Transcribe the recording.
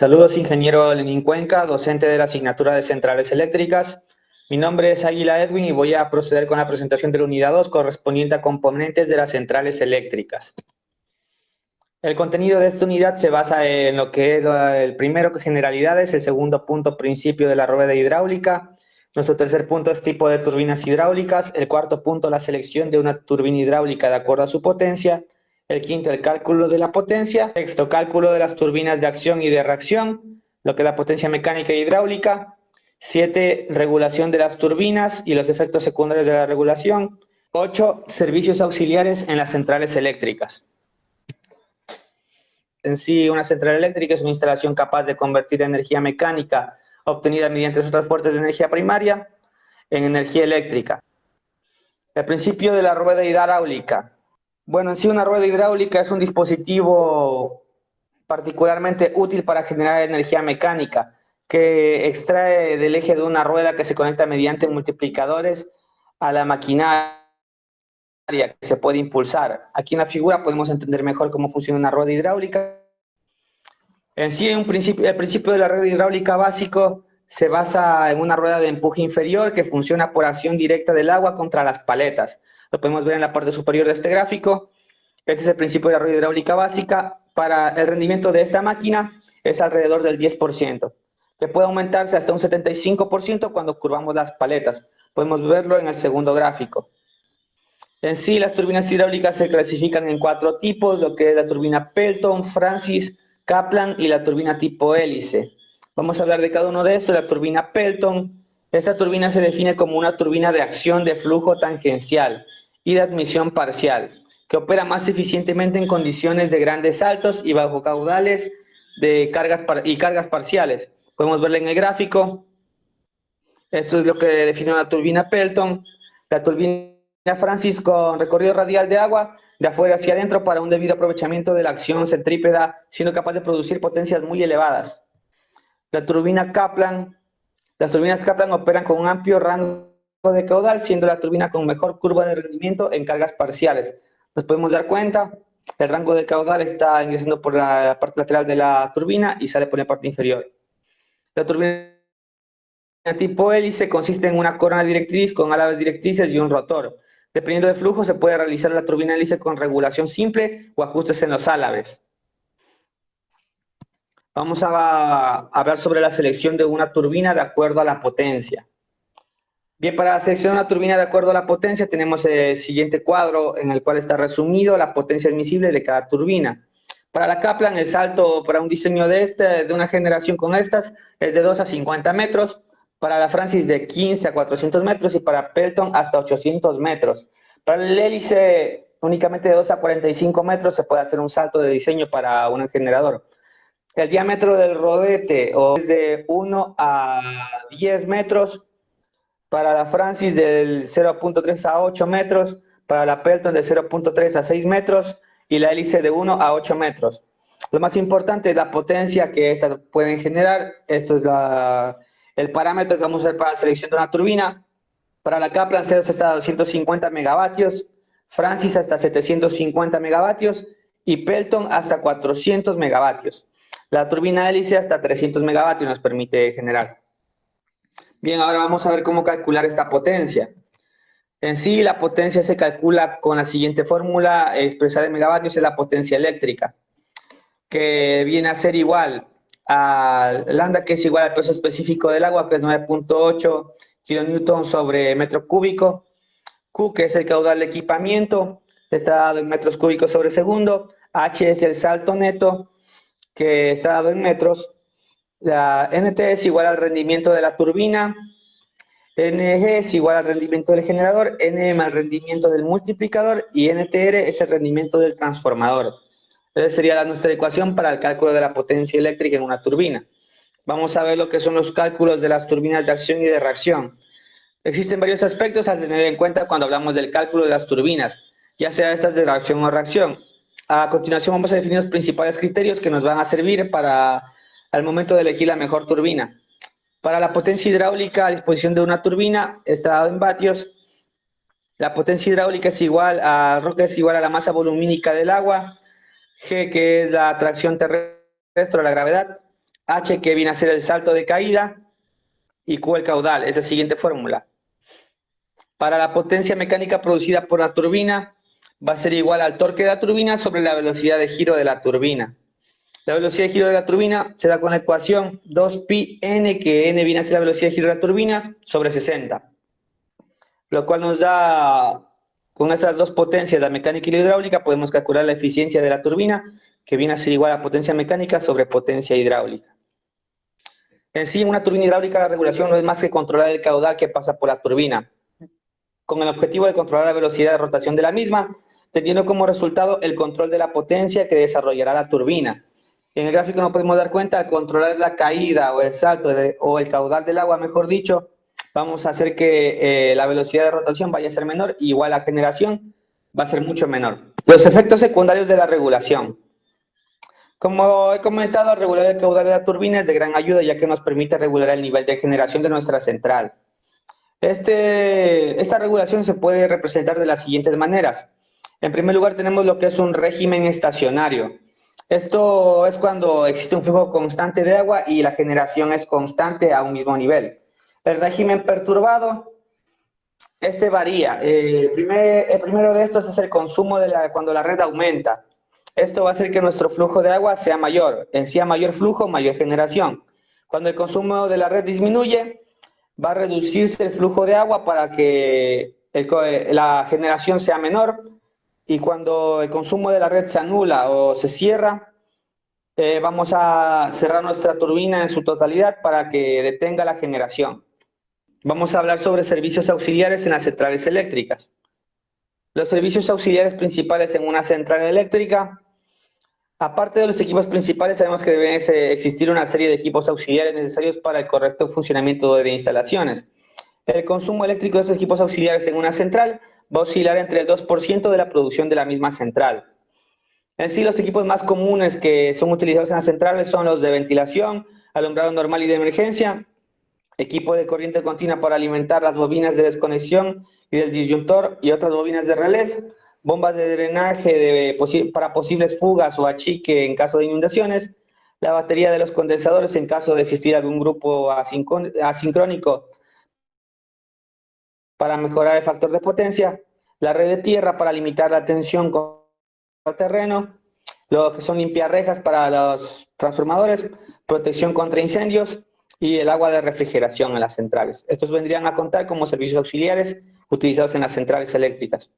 Saludos, ingeniero Lenín Cuenca, docente de la asignatura de Centrales Eléctricas. Mi nombre es Águila Edwin y voy a proceder con la presentación de la unidad 2 correspondiente a componentes de las centrales eléctricas. El contenido de esta unidad se basa en lo que es el primero, generalidades, el segundo punto, principio de la rueda hidráulica, nuestro tercer punto es tipo de turbinas hidráulicas, el cuarto punto, la selección de una turbina hidráulica de acuerdo a su potencia, el quinto, el cálculo de la potencia, sexto, cálculo de las turbinas de acción y de reacción, lo que es la potencia mecánica e hidráulica, 7, regulación de las turbinas y los efectos secundarios de la regulación, 8, servicios auxiliares en las centrales eléctricas. En sí, una central eléctrica es una instalación capaz de convertir energía mecánica obtenida mediante otras fuentes de energía primaria en energía eléctrica. El principio de la rueda hidráulica. Bueno, en sí una rueda hidráulica es un dispositivo particularmente útil para generar energía mecánica que extrae del eje de una rueda que se conecta mediante multiplicadores a la maquinaria que se puede impulsar. Aquí en la figura podemos entender mejor cómo funciona una rueda hidráulica. En sí, el principio de la rueda hidráulica básico se basa en una rueda de empuje inferior que funciona por acción directa del agua contra las paletas. Lo podemos ver en la parte superior de este gráfico. Este es el principio de la rueda hidráulica básica. Para el rendimiento de esta máquina es alrededor del 10%, que puede aumentarse hasta un 75% cuando curvamos las paletas. Podemos verlo en el segundo gráfico. En sí, las turbinas hidráulicas se clasifican en 4 tipos, lo que es la turbina Pelton, Francis, Kaplan y la turbina tipo hélice. Vamos a hablar de cada uno de estos. La turbina Pelton, esta turbina se define como una turbina de acción de flujo tangencial y de admisión parcial, que opera más eficientemente en condiciones de grandes saltos y bajo caudales de cargas parciales. Podemos verla en el gráfico. Esto es lo que define una turbina Pelton. La turbina Francis con recorrido radial de agua de afuera hacia adentro para un debido aprovechamiento de la acción centrípeta, siendo capaz de producir potencias muy elevadas. La turbina Kaplan, las turbinas Kaplan operan con un amplio rango de caudal, siendo la turbina con mejor curva de rendimiento en cargas parciales. Nos podemos dar cuenta, el rango de caudal está ingresando por la parte lateral de la turbina y sale por la parte inferior. La turbina tipo hélice consiste en una corona directriz con álabes directrices y un rotor. Dependiendo del flujo, se puede realizar la turbina hélice con regulación simple o ajustes en los álabes. Vamos a hablar sobre la selección de una turbina de acuerdo a la potencia. Bien, para seleccionar una turbina de acuerdo a la potencia, tenemos el siguiente cuadro en el cual está resumido la potencia admisible de cada turbina. Para la Kaplan, el salto para un diseño de una generación con estas es de 2 a 50 metros. Para la Francis de 15 a 400 metros y para Pelton hasta 800 metros. Para el hélice únicamente de 2 a 45 metros se puede hacer un salto de diseño para un generador. El diámetro del rodete es de 1 a 10 metros. Para la Francis del 0.3 a 8 metros. Para la Pelton de 0.3 a 6 metros. Y la hélice de 1 a 8 metros. Lo más importante es la potencia que estas pueden generar. Esto es el parámetro que vamos a usar para la selección de una turbina. Para la Kaplan se hasta 250 megavatios, Francis hasta 750 megavatios y Pelton hasta 400 megavatios. La turbina hélice hasta 300 megavatios nos permite generar. Bien, ahora vamos a ver cómo calcular esta potencia. En sí, la potencia se calcula con la siguiente fórmula expresada en megavatios, es la potencia eléctrica, que viene a ser igual a lambda, que es igual al peso específico del agua, que es 9.8 kilonewton sobre metro cúbico. Q, que es el caudal de equipamiento, está dado en metros cúbicos sobre segundo. H es el salto neto, que está dado en metros. La NT es igual al rendimiento de la turbina. NG es igual al rendimiento del generador. NM al rendimiento del multiplicador. Y NTR es el rendimiento del transformador. Esa sería nuestra ecuación para el cálculo de la potencia eléctrica en una turbina. Vamos a ver lo que son los cálculos de las turbinas de acción y de reacción. Existen varios aspectos a tener en cuenta cuando hablamos del cálculo de las turbinas, ya sea estas de reacción o reacción. A continuación vamos a definir los principales criterios que nos van a servir para al momento de elegir la mejor turbina. Para la potencia hidráulica a disposición de una turbina está dado en vatios. La potencia hidráulica es igual a Ρ, que es igual a la masa volumínica del agua, G, que es la atracción terrestre o la gravedad, H, que viene a ser el salto de caída, y Q el caudal. Es la siguiente fórmula. Para la potencia mecánica producida por la turbina, va a ser igual al torque de la turbina sobre la velocidad de giro de la turbina. La velocidad de giro de la turbina se da con la ecuación 2pi n, que n viene a ser la velocidad de giro de la turbina, sobre 60. Lo cual nos da, con esas dos potencias, la mecánica y la hidráulica, podemos calcular la eficiencia de la turbina, que viene a ser igual a potencia mecánica sobre potencia hidráulica. En sí, una turbina hidráulica, la regulación no es más que controlar el caudal que pasa por la turbina, con el objetivo de controlar la velocidad de rotación de la misma, teniendo como resultado el control de la potencia que desarrollará la turbina. En el gráfico nos podemos dar cuenta, al controlar la caída o el salto o el caudal del agua, mejor dicho, vamos a hacer que la velocidad de rotación vaya a ser menor, y igual la generación va a ser mucho menor. Los efectos secundarios de la regulación. Como he comentado, regular el caudal de la turbina es de gran ayuda, ya que nos permite regular el nivel de generación de nuestra central. Esta regulación se puede representar de las siguientes maneras. En primer lugar, tenemos lo que es un régimen estacionario. Esto es cuando existe un flujo constante de agua y la generación es constante a un mismo nivel. El régimen perturbado, este varía. El primero de estos es el consumo cuando la red aumenta. Esto va a hacer que nuestro flujo de agua sea mayor. En sí, a mayor flujo, mayor generación. Cuando el consumo de la red disminuye, va a reducirse el flujo de agua para que la generación sea menor, y cuando el consumo de la red se anula o se cierra, vamos a cerrar nuestra turbina en su totalidad para que detenga la generación. Vamos a hablar sobre servicios auxiliares en las centrales eléctricas. Los servicios auxiliares principales en una central eléctrica. Aparte de los equipos principales, sabemos que debe existir una serie de equipos auxiliares necesarios para el correcto funcionamiento de instalaciones. El consumo eléctrico de estos equipos auxiliares en una central va a oscilar entre el 2% de la producción de la misma central. En sí, los equipos más comunes que son utilizados en las centrales son los de ventilación, alumbrado normal y de emergencia, equipo de corriente continua para alimentar las bobinas de desconexión y del disyuntor y otras bobinas de relés, bombas de drenaje para posibles fugas o achique en caso de inundaciones, la batería de los condensadores en caso de existir algún grupo asincrónico para mejorar el factor de potencia, la red de tierra para limitar la tensión con el terreno, lo que son limpiarrejas para los transformadores, protección contra incendios y el agua de refrigeración en las centrales. Estos vendrían a contar como servicios auxiliares utilizados en las centrales eléctricas.